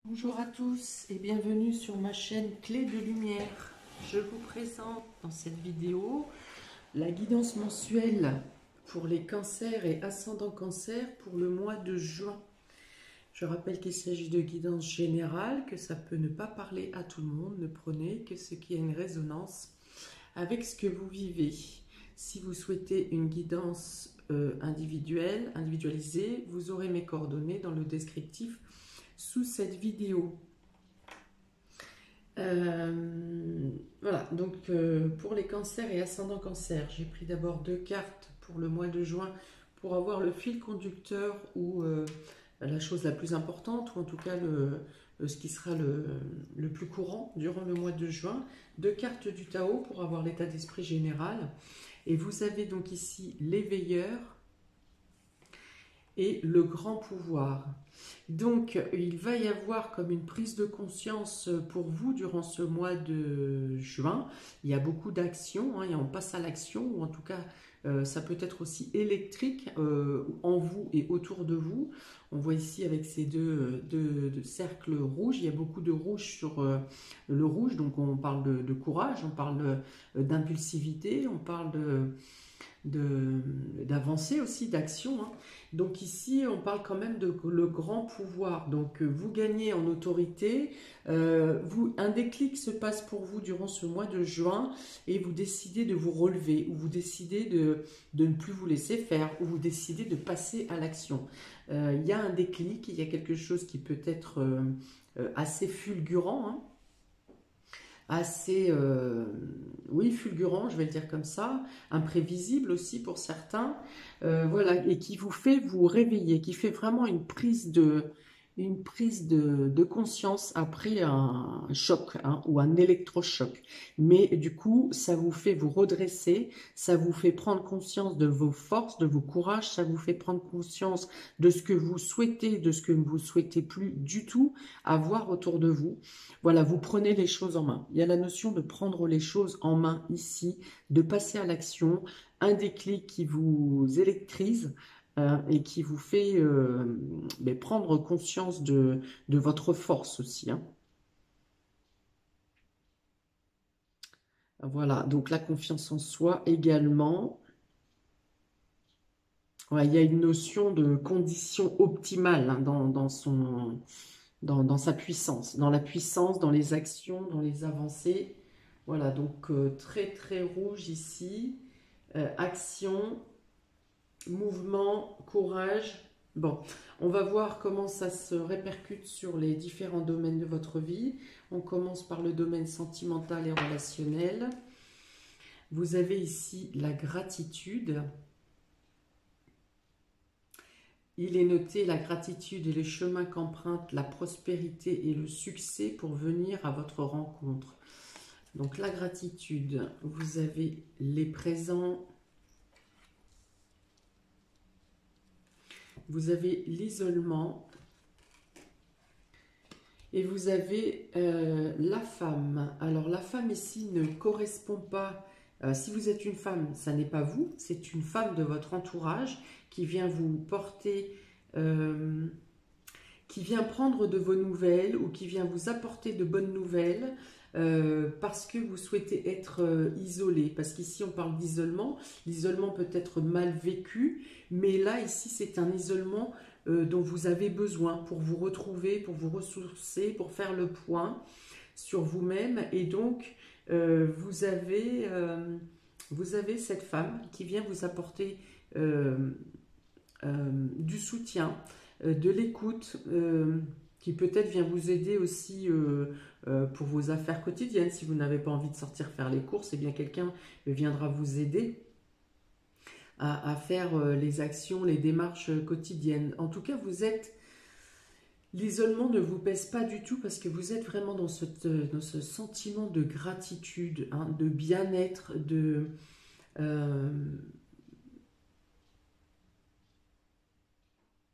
Bonjour à tous et bienvenue sur ma chaîne Clé de Lumière. Je vous présente dans cette vidéo la guidance mensuelle pour les cancers et ascendants cancer pour le mois de juin. Je rappelle qu'il s'agit de guidance générale, que ça peut ne pas parler à tout le monde, ne prenez que ce qui a une résonance avec ce que vous vivez. Si vous souhaitez une guidance individualisée, vous aurez mes coordonnées dans le descriptif sous cette vidéo. Voilà, donc pour les cancers et ascendants cancer, j'ai pris d'abord deux cartes pour le mois de juin pour avoir le fil conducteur ou la chose la plus importante, ou en tout cas ce qui sera le plus courant durant le mois de juin. Deux cartes du Tao pour avoir l'état d'esprit général. Et vous avez donc ici l'éveilleur et le grand pouvoir. Donc, il va y avoir comme une prise de conscience pour vous durant ce mois de juin. Il y a beaucoup d'actions, hein, et on passe à l'action, ou en tout cas, ça peut être aussi électrique en vous et autour de vous. On voit ici avec ces deux cercles rouges, il y a beaucoup de rouge sur le rouge, donc on parle de courage, on parle d'impulsivité, on parle d'avancer aussi, d'action, hein. Donc ici, on parle quand même de le grand pouvoir. Donc vous gagnez en autorité, un déclic se passe pour vous durant ce mois de juin et vous décidez de vous relever, ou vous décidez de ne plus vous laisser faire, ou vous décidez de passer à l'action. Il y a un déclic, il y a quelque chose qui peut être assez fulgurant, hein, assez, oui, fulgurant, je vais le dire comme ça, imprévisible aussi pour certains, voilà, et qui vous fait vous réveiller, qui fait vraiment une prise de conscience après un choc, hein, ou un électrochoc. Mais du coup, ça vous fait vous redresser, ça vous fait prendre conscience de vos forces, de vos courages, ça vous fait prendre conscience de ce que vous souhaitez, de ce que vous souhaitez plus du tout avoir autour de vous. Voilà, vous prenez les choses en main. Il y a la notion de prendre les choses en main ici, de passer à l'action, un déclic qui vous électrise et qui vous fait prendre conscience de votre force aussi, hein. Voilà, donc la confiance en soi également. Ouais, il y a une notion de condition optimale, hein, dans sa puissance, dans la puissance, dans les actions, dans les avancées. Voilà, donc très très rouge ici. Action, mouvement, courage. Bon, on va voir comment ça se répercute sur les différents domaines de votre vie. On commence par le domaine sentimental et relationnel. Vous avez ici la gratitude. Il est noté la gratitude et les chemins qu'emprunte la prospérité et le succès pour venir à votre rencontre. Donc la gratitude, vous avez les présents, vous avez l'isolement et vous avez la femme. Alors la femme ici ne correspond pas, si vous êtes une femme, ça n'est pas vous, c'est une femme de votre entourage qui vient vous porter, qui vient prendre de vos nouvelles ou qui vient vous apporter de bonnes nouvelles parce que vous souhaitez être isolé. Parce qu'ici on parle d'isolement, l'isolement peut être mal vécu, mais là ici c'est un isolement dont vous avez besoin pour vous retrouver, pour vous ressourcer, pour faire le point sur vous-même. Et donc vous avez cette femme qui vient vous apporter du soutien, de l'écoute, qui peut-être vient vous aider aussi pour vos affaires quotidiennes. Si vous n'avez pas envie de sortir faire les courses, eh bien quelqu'un viendra vous aider à faire les actions, les démarches quotidiennes. En tout cas, l'isolement ne vous pèse pas du tout parce que vous êtes vraiment dans ce sentiment de gratitude, hein, de bien-être, euh,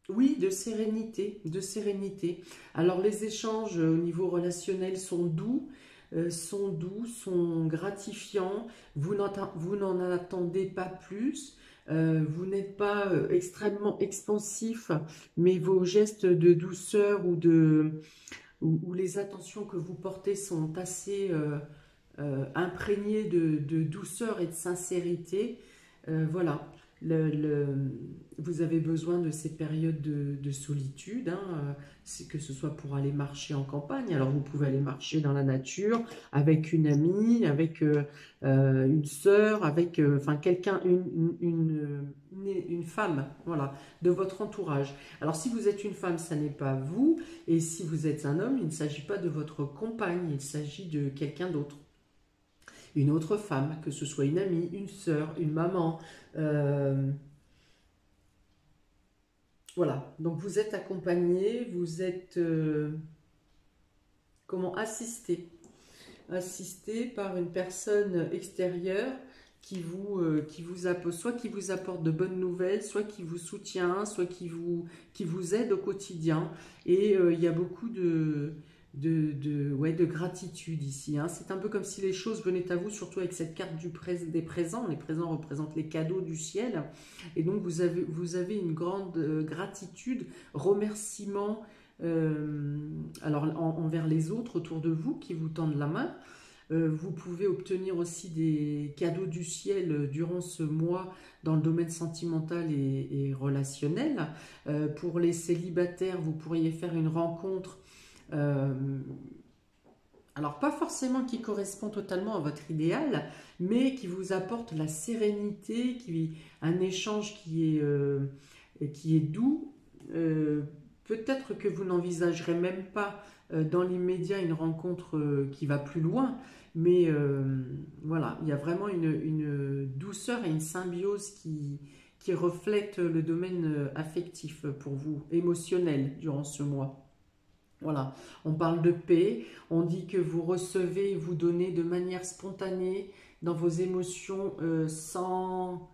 oui, de sérénité, de sérénité. Alors les échanges au niveau relationnel sont gratifiants. Vous n'en attendez pas plus. Vous n'êtes pas extrêmement expansif, mais vos gestes de douceur ou où les attentions que vous portez sont assez imprégnées de douceur et de sincérité. Voilà, vous avez besoin de ces périodes de solitude, hein, que ce soit pour aller marcher en campagne. Alors vous pouvez aller marcher dans la nature avec une amie, avec une sœur, avec enfin quelqu'un, une femme, voilà, de votre entourage. Alors si vous êtes une femme, ça n'est pas vous, et si vous êtes un homme, il ne s'agit pas de votre compagne, il s'agit de quelqu'un d'autre. Une autre femme, que ce soit une amie, une sœur, une maman. Voilà, donc vous êtes accompagné, vous êtes comment assisté par une personne extérieure qui vous apporte, soit qui vous apporte de bonnes nouvelles, soit qui vous soutient, soit qui vous aide au quotidien. Et il y a beaucoup ouais, de gratitude ici, hein. C'est un peu comme si les choses venaient à vous, surtout avec cette carte des présents. Les présents représentent les cadeaux du ciel. Et donc vous avez une grande gratitude, remerciement alors envers les autres autour de vous qui vous tendent la main. Vous pouvez obtenir aussi des cadeaux du ciel durant ce mois dans le domaine sentimental et relationnel. Pour les célibataires, vous pourriez faire une rencontre, alors pas forcément qui correspond totalement à votre idéal, mais qui vous apporte la sérénité, un échange qui est doux. Peut-être que vous n'envisagerez même pas dans l'immédiat une rencontre qui va plus loin, mais voilà, il y a vraiment une douceur et une symbiose qui reflète le domaine affectif pour vous, émotionnel durant ce mois. Voilà, on parle de paix, on dit que vous recevez et vous donnez de manière spontanée dans vos émotions sans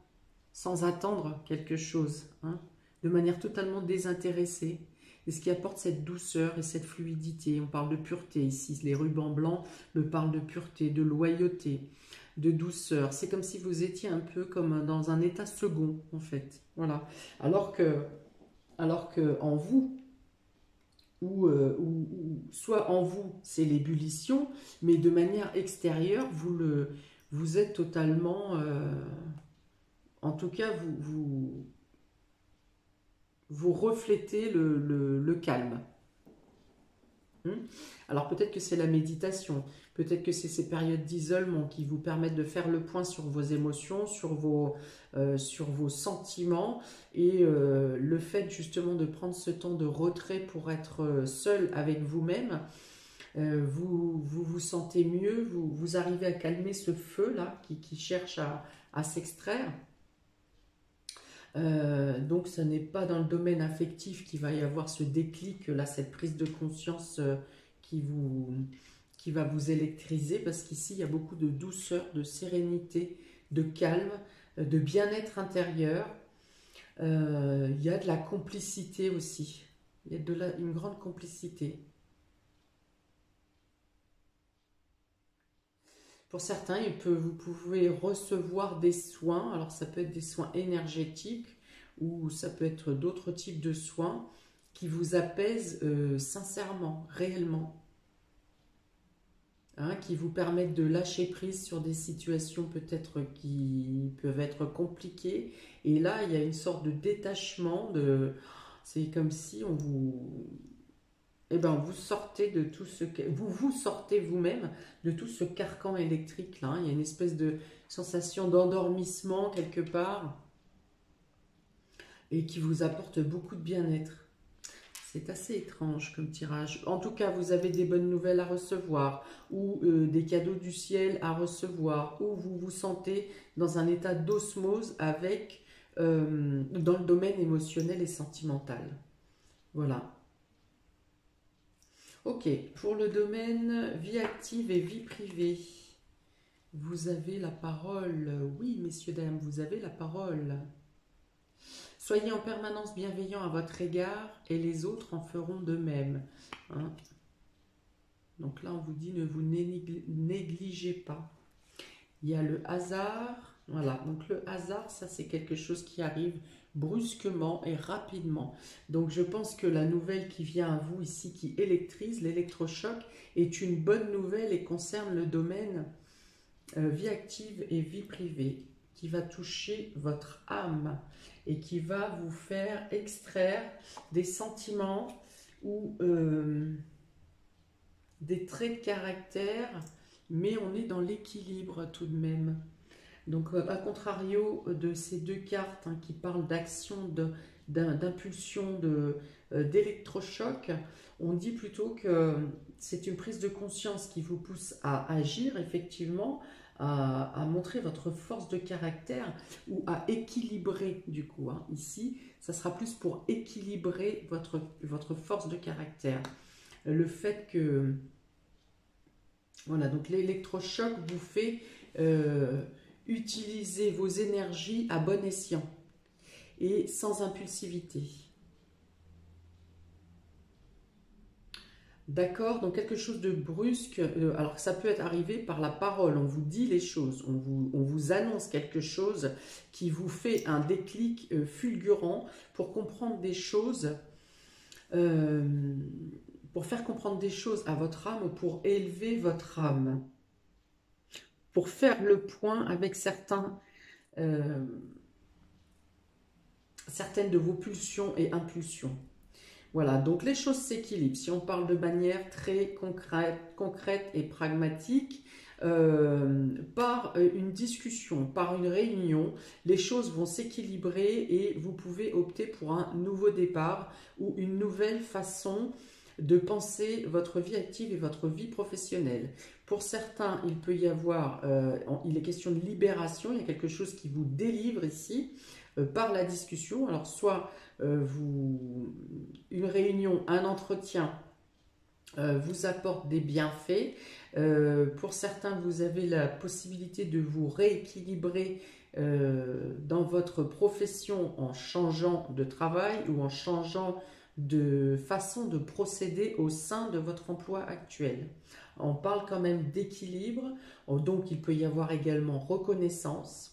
attendre quelque chose, hein, de manière totalement désintéressée. Et ce qui apporte cette douceur et cette fluidité. On parle de pureté ici, les rubans blancs me parlent de pureté, de loyauté, de douceur. C'est comme si vous étiez un peu comme dans un état second, en fait. Voilà. Alors que en vous, ou soit en vous, c'est l'ébullition, mais de manière extérieure, vous êtes totalement, en tout cas, vous reflétez le calme. Alors peut-être que c'est la méditation, peut-être que c'est ces périodes d'isolement qui vous permettent de faire le point sur vos émotions, sur vos sentiments, et le fait justement de prendre ce temps de retrait pour être seul avec vous-même, vous sentez mieux, vous arrivez à calmer ce feu-là qui cherche à s'extraire. Donc ce n'est pas dans le domaine affectif qu'il va y avoir ce déclic, là, cette prise de conscience qui va vous électriser, parce qu'ici il y a beaucoup de douceur, de sérénité, de calme, de bien-être intérieur. Il y a de la complicité aussi, il y a une grande complicité. Pour certains, vous pouvez recevoir des soins, alors ça peut être des soins énergétiques ou ça peut être d'autres types de soins qui vous apaisent sincèrement, réellement, hein, qui vous permettent de lâcher prise sur des situations peut-être qui peuvent être compliquées. Et là, il y a une sorte de détachement, c'est comme si on vous... Eh ben, vous sortez de tout ce que vous sortez vous-même de tout ce carcan électrique là, hein. Il y a une espèce de sensation d'endormissement quelque part et qui vous apporte beaucoup de bien-être. C'est assez étrange comme tirage. En tout cas, vous avez des bonnes nouvelles à recevoir ou des cadeaux du ciel à recevoir, ou vous vous sentez dans un état d'osmose avec dans le domaine émotionnel et sentimental. Voilà. Ok, pour le domaine vie active et vie privée, vous avez la parole. Oui, messieurs, dames, vous avez la parole. Soyez en permanence bienveillants à votre égard et les autres en feront de même. Hein? Donc là, on vous dit ne vous négligez pas. Il y a le hasard Voilà, donc le hasard, ça c'est quelque chose qui arrive brusquement et rapidement. Donc je pense que la nouvelle qui vient à vous ici, qui électrise, l'électrochoc, est une bonne nouvelle et concerne le domaine vie active et vie privée, qui va toucher votre âme et qui va vous faire extraire des sentiments ou des traits de caractère, mais on est dans l'équilibre tout de même. Donc, à contrario de ces deux cartes qui parlent d'action, d'impulsion, d'électrochoc, on dit plutôt que c'est une prise de conscience qui vous pousse à agir, effectivement, à montrer votre force de caractère ou à équilibrer, du coup. Ici, ça sera plus pour équilibrer votre force de caractère. Le fait que, voilà, donc l'électrochoc vous fait utiliser vos énergies à bon escient et sans impulsivité. D'accord, donc quelque chose de brusque, alors ça peut être arrivé par la parole, on vous dit les choses, on vous annonce quelque chose qui vous fait un déclic fulgurant pour comprendre des choses, pour faire comprendre des choses à votre âme ou pour élever votre âme, pour faire le point avec certaines de vos pulsions et impulsions. Voilà, donc les choses s'équilibrent. Si on parle de manière très concrète et pragmatique, par une discussion, par une réunion, les choses vont s'équilibrer et vous pouvez opter pour un nouveau départ ou une nouvelle façon de penser votre vie active et votre vie professionnelle. Pour certains, il peut y avoir, il est question de libération, il y a quelque chose qui vous délivre ici par la discussion. Alors soit une réunion, un entretien vous apporte des bienfaits. Pour certains, vous avez la possibilité de vous rééquilibrer dans votre profession en changeant de travail ou en changeant de façon de procéder au sein de votre emploi actuel. On parle quand même d'équilibre, donc il peut y avoir également reconnaissance.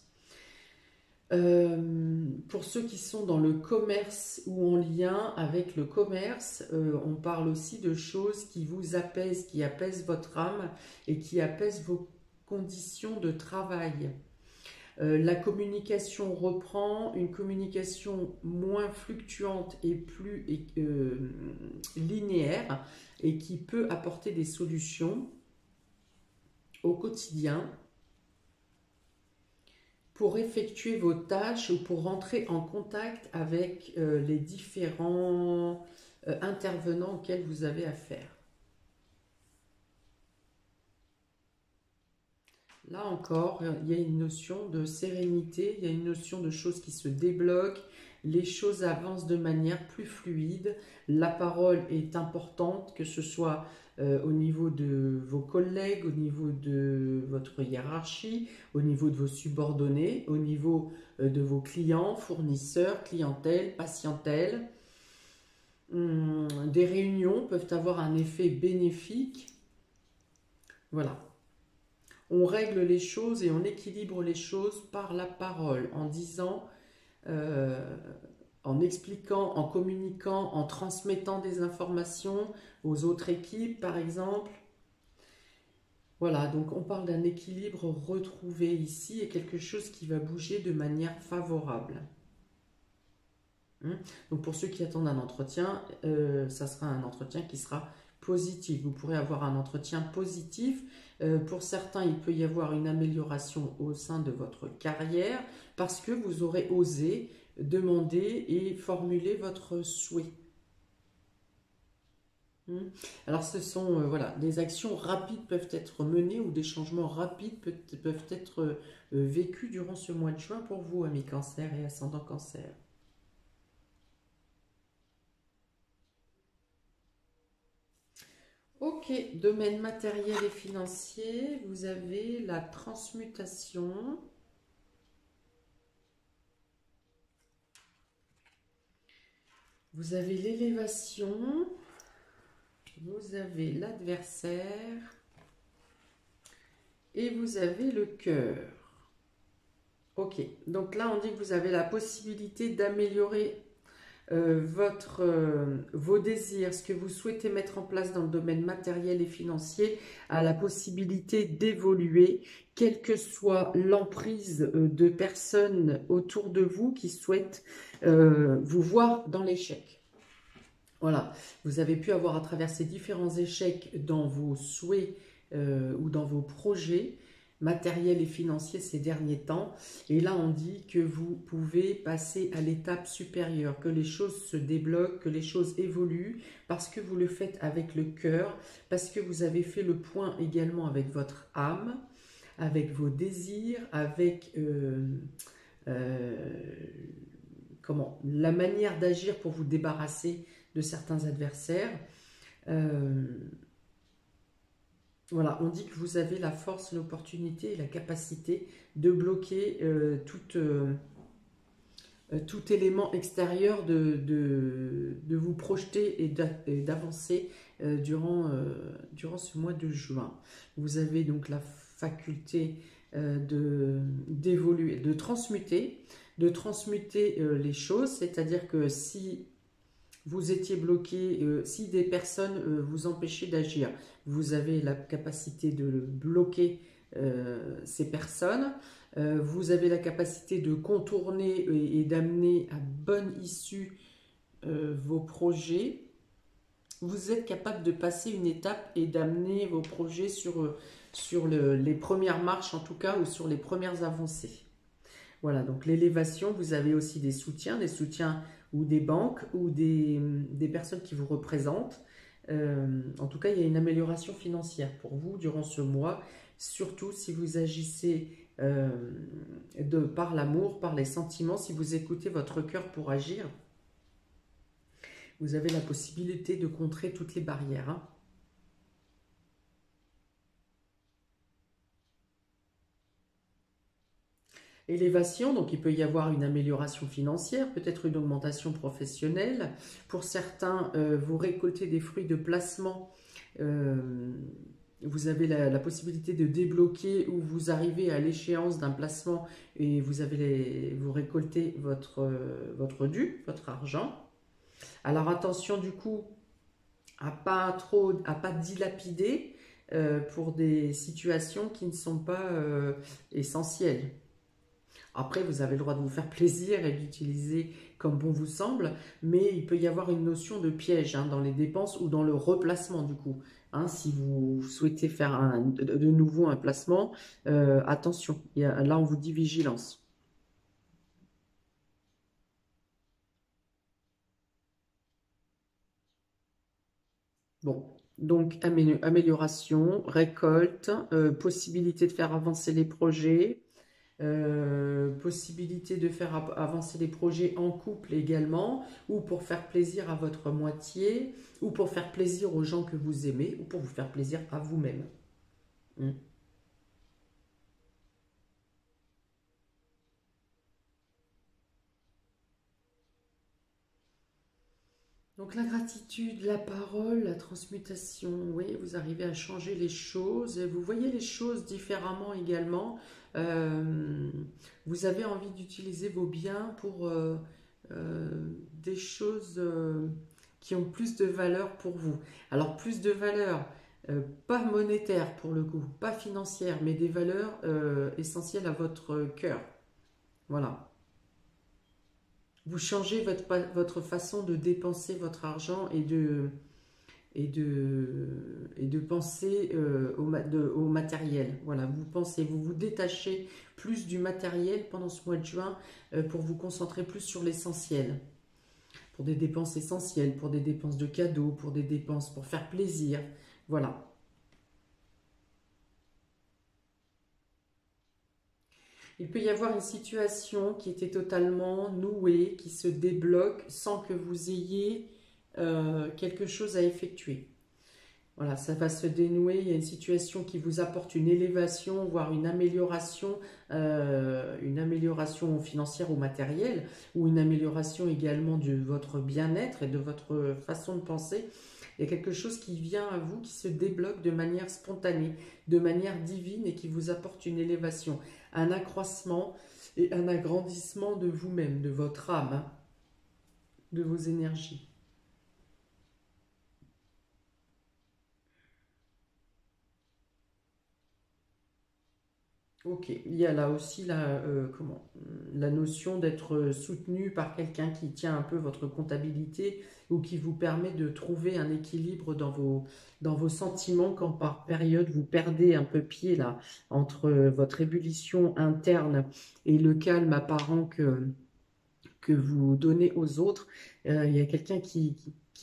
Pour ceux qui sont dans le commerce ou en lien avec le commerce, on parle aussi de choses qui vous apaisent, qui apaisent votre âme et qui apaisent vos conditions de travail. La communication reprend, une communication moins fluctuante et plus linéaire et qui peut apporter des solutions au quotidien pour effectuer vos tâches ou pour rentrer en contact avec les différents intervenants auxquels vous avez affaire. Là encore, il y a une notion de sérénité, il y a une notion de choses qui se débloquent, les choses avancent de manière plus fluide, la parole est importante, que ce soit au niveau de vos collègues, au niveau de votre hiérarchie, au niveau de vos subordonnés, au niveau de vos clients, fournisseurs, clientèle, patientèle. Des réunions peuvent avoir un effet bénéfique. Voilà. On règle les choses et on équilibre les choses par la parole, en disant, en expliquant, en communiquant, en transmettant des informations aux autres équipes, par exemple. Voilà, donc on parle d'un équilibre retrouvé ici et quelque chose qui va bouger de manière favorable. Donc pour ceux qui attendent un entretien, ça sera un entretien qui sera positif. Vous pourrez avoir un entretien positif. Pour certains, il peut y avoir une amélioration au sein de votre carrière parce que vous aurez osé demander et formuler votre souhait. Alors ce sont, voilà, des actions rapides peuvent être menées ou des changements rapides peuvent être vécus durant ce mois de juin pour vous, amis Cancer et ascendant Cancer. Ok, domaine matériel et financier, vous avez la transmutation. Vous avez l'élévation. Vous avez l'adversaire. Et vous avez le cœur. Ok, donc là on dit que vous avez la possibilité d'améliorer vos désirs, ce que vous souhaitez mettre en place dans le domaine matériel et financier, a la possibilité d'évoluer, quelle que soit l'emprise de personnes autour de vous qui souhaitent vous voir dans l'échec. Voilà, vous avez pu avoir à travers ces différents échecs dans vos souhaits ou dans vos projets matériels et financiers ces derniers temps. Et là, on dit que vous pouvez passer à l'étape supérieure, que les choses se débloquent, que les choses évoluent, parce que vous le faites avec le cœur, parce que vous avez fait le point également avec votre âme, avec vos désirs, avec la manière d'agir pour vous débarrasser de certains adversaires. Voilà, on dit que vous avez la force, l'opportunité et la capacité de bloquer tout élément extérieur de vous projeter et d'avancer durant ce mois de juin. Vous avez donc la faculté d'évoluer, de transmuter les choses, c'est-à-dire que si vous étiez bloqué, si des personnes vous empêchaient d'agir, vous avez la capacité de bloquer ces personnes. Vous avez la capacité de contourner et d'amener à bonne issue vos projets. Vous êtes capable de passer une étape et d'amener vos projets sur les premières marches en tout cas, ou sur les premières avancées. Voilà, donc l'élévation, vous avez aussi des soutiens ou des banques ou des personnes qui vous représentent. En tout cas, il y a une amélioration financière pour vous durant ce mois, surtout si vous agissez par l'amour, par les sentiments, si vous écoutez votre cœur pour agir. Vous avez la possibilité de contrer toutes les barrières, hein. Élévation, donc il peut y avoir une amélioration financière, peut-être une augmentation professionnelle. Pour certains, vous récoltez des fruits de placement. Vous avez la possibilité de débloquer ou vous arrivez à l'échéance d'un placement et vous récoltez votre dû, votre argent. Alors attention du coup à pas dilapider pour des situations qui ne sont pas essentielles. Après, vous avez le droit de vous faire plaisir et d'utiliser comme bon vous semble, mais il peut y avoir une notion de piège dans les dépenses ou dans le replacement du coup. Si vous souhaitez faire de nouveau un placement, attention, là on vous dit vigilance. Bon, donc amélioration, récolte, possibilité de faire avancer les projets. Possibilité de faire avancer les projets en couple également, ou pour faire plaisir à votre moitié, ou pour faire plaisir aux gens que vous aimez, ou pour vous faire plaisir à vous-même. Donc la gratitude, la parole, la transmutation, oui, vous arrivez à changer les choses, vous voyez les choses différemment également. Euh, Vous avez envie d'utiliser vos biens pour des choses qui ont plus de valeur pour vous. Alors plus de valeur, pas monétaire pour le coup, pas financière, mais des valeurs essentielles à votre cœur. Voilà. Vous changez votre façon de dépenser votre argent et de penser au matériel. Voilà, vous vous détachez plus du matériel pendant ce mois de juin pour vous concentrer plus sur l'essentiel. Pour des dépenses essentielles, pour des dépenses de cadeaux, pour des dépenses pour faire plaisir. Voilà. Il peut y avoir une situation qui était totalement nouée, qui se débloque sans que vous ayez quelque chose à effectuer. Voilà, ça va se dénouer, il y a une situation qui vous apporte une élévation, voire une amélioration financière ou matérielle, ou une amélioration également de votre bien-être et de votre façon de penser. Il y a quelque chose qui vient à vous, qui se débloque de manière spontanée, de manière divine et qui vous apporte une élévation, un accroissement. et un agrandissement de vous-même, de votre âme, hein, de vos énergies. Ok, il y a là aussi la notion d'être soutenu par quelqu'un qui tient un peu votre comptabilité ou qui vous permet de trouver un équilibre dans vos sentiments quand par période vous perdez un peu pied là entre votre ébullition interne et le calme apparent que vous donnez aux autres. Il y a quelqu'un qui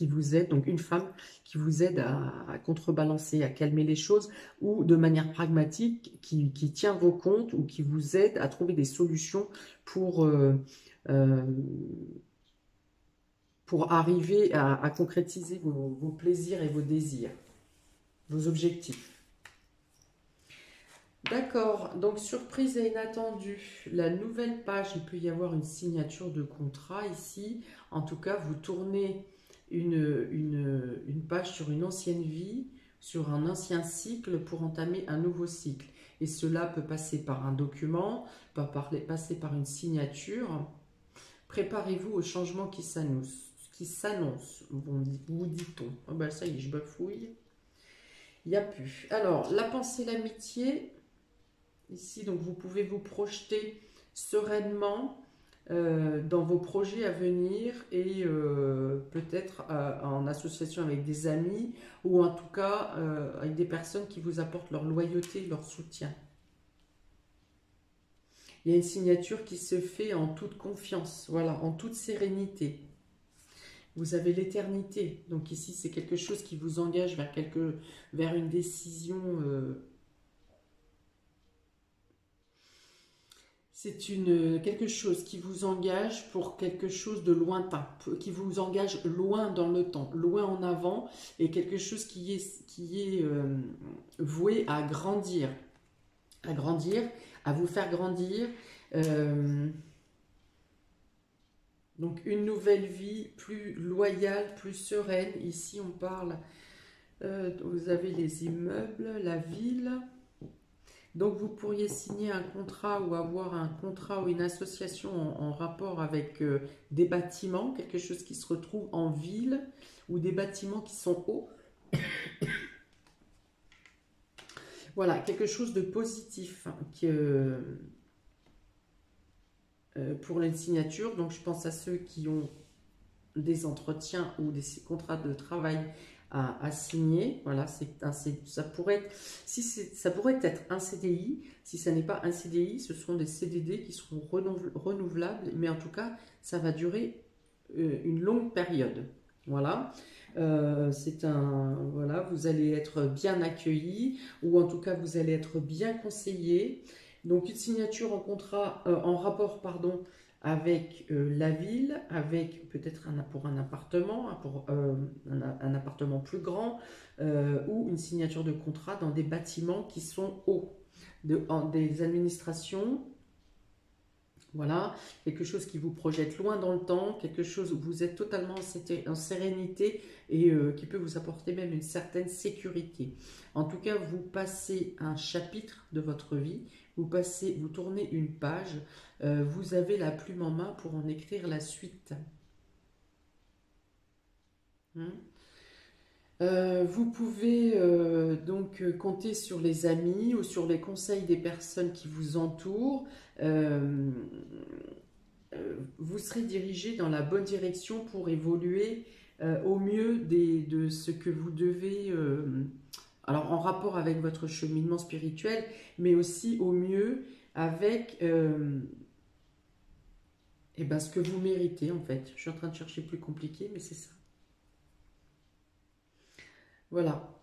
vous aide, donc une femme qui vous aide à contrebalancer, à calmer les choses, ou de manière pragmatique, qui tient vos comptes ou qui vous aide à trouver des solutions pour, euh, pour arriver à concrétiser vos plaisirs et vos désirs, vos objectifs. D'accord, donc surprise et inattendue. La nouvelle page, il peut y avoir une signature de contrat ici. En tout cas, vous tournez une page sur une ancienne vie, sur un ancien cycle pour entamer un nouveau cycle. Et cela peut passer par un document, passer par une signature. Préparez-vous au changement qui s'annonce, vous dit-on. Oh ben ça y est, je bafouille. Il n'y a plus. Alors, la pensée, l'amitié. Ici, donc vous pouvez vous projeter sereinement dans vos projets à venir et peut-être en association avec des amis ou en tout cas avec des personnes qui vous apportent leur loyauté, leur soutien. Il y a une signature qui se fait en toute confiance, voilà, en toute sérénité. Vous avez l'éternité, donc ici c'est quelque chose qui vous engage vers une décision. C'est quelque chose qui vous engage pour quelque chose de lointain, qui vous engage loin dans le temps, loin en avant, et quelque chose qui est voué à grandir, à vous faire grandir. Euh, donc une nouvelle vie plus loyale, plus sereine. Ici on parle, vous avez les immeubles, la ville. Donc vous pourriez signer un contrat ou avoir un contrat ou une association en rapport avec des bâtiments, quelque chose qui se retrouve en ville ou des bâtiments qui sont hauts. Voilà, quelque chose de positif hein, pour les signatures. Donc je pense à ceux qui ont des entretiens ou des contrats de travail à signer. Voilà, ça pourrait être, ça pourrait être un CDI. Si ça n'est pas un CDI, ce sont des CDD qui seront renouvelables, mais en tout cas, ça va durer une longue période. Voilà. Voilà, vous allez être bien accueilli ou en tout cas vous allez être bien conseillé. Donc une signature en contrat, en rapport, pardon, avec la ville, avec peut-être pour un appartement, pour un appartement plus grand, ou une signature de contrat dans des bâtiments qui sont hauts, des administrations. Voilà, quelque chose qui vous projette loin dans le temps, quelque chose où vous êtes totalement en sérénité et qui peut vous apporter même une certaine sécurité. En tout cas, vous passez un chapitre de votre vie, vous tournez une page, vous avez la plume en main pour en écrire la suite. Hein. Vous pouvez donc compter sur les amis ou sur les conseils des personnes qui vous entourent. Euh, vous serez dirigé dans la bonne direction pour évoluer au mieux de ce que vous devez, alors en rapport avec votre cheminement spirituel, mais aussi au mieux avec eh ben, ce que vous méritez en fait. Je suis en train de chercher plus compliqué, mais c'est ça. Voilà.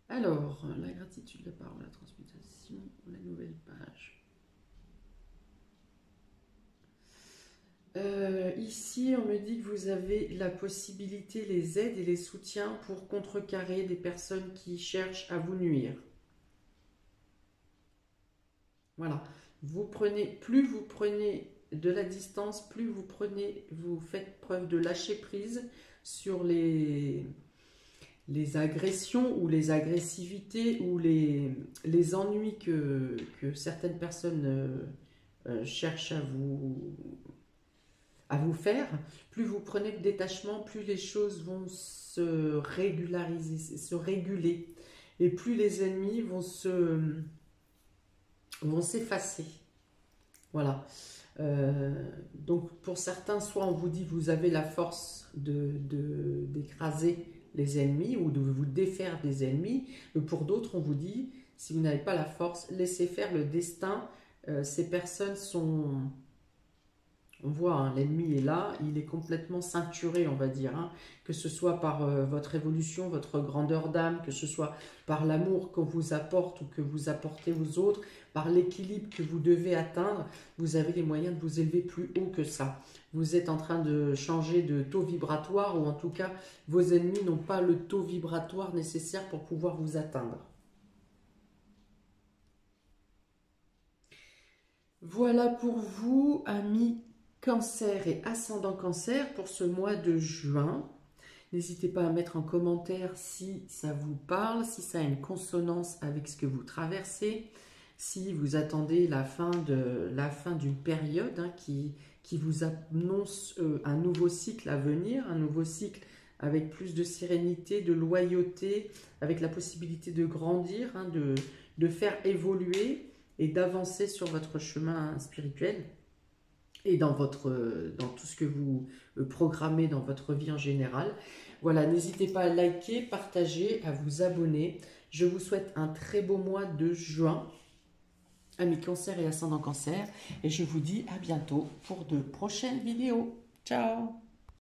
Alors, la gratitude, la parole, la transmutation, la nouvelle page. Ici, on me dit que vous avez la possibilité, les aides et les soutiens pour contrecarrer des personnes qui cherchent à vous nuire. Voilà. Plus vous prenez de la distance, plus vous faites preuve de lâcher prise sur les agressions ou les agressivités ou les ennuis que certaines personnes cherchent à vous faire, plus vous prenez de détachement, plus les choses vont se régulariser, se réguler, et plus les ennemis vont s'effacer. Voilà. Donc pour certains, soit on vous dit vous avez la force d'écraser les ennemis ou de vous défaire des ennemis, mais pour d'autres on vous dit si vous n'avez pas la force, laissez faire le destin. Ces personnes sont... On voit, hein, l'ennemi est là, il est complètement ceinturé, on va dire, hein, que ce soit par votre évolution, votre grandeur d'âme, que ce soit par l'amour qu'on vous apporte ou que vous apportez aux autres, par l'équilibre que vous devez atteindre, vous avez les moyens de vous élever plus haut que ça. Vous êtes en train de changer de taux vibratoire, ou en tout cas, vos ennemis n'ont pas le taux vibratoire nécessaire pour pouvoir vous atteindre. Voilà pour vous, amis Cancer et ascendant Cancer, pour ce mois de juin. N'hésitez pas à mettre en commentaire si ça vous parle, si ça a une consonance avec ce que vous traversez, si vous attendez la fin d'une période, hein, qui vous annonce un nouveau cycle à venir, un nouveau cycle avec plus de sérénité, de loyauté, avec la possibilité de grandir, hein, de faire évoluer et d'avancer sur votre chemin spirituel. Et dans tout ce que vous programmez dans votre vie en général. Voilà, n'hésitez pas à liker, partager, à vous abonner. Je vous souhaite un très beau mois de juin, amis Cancer et ascendant Cancer. Et je vous dis à bientôt pour de prochaines vidéos. Ciao!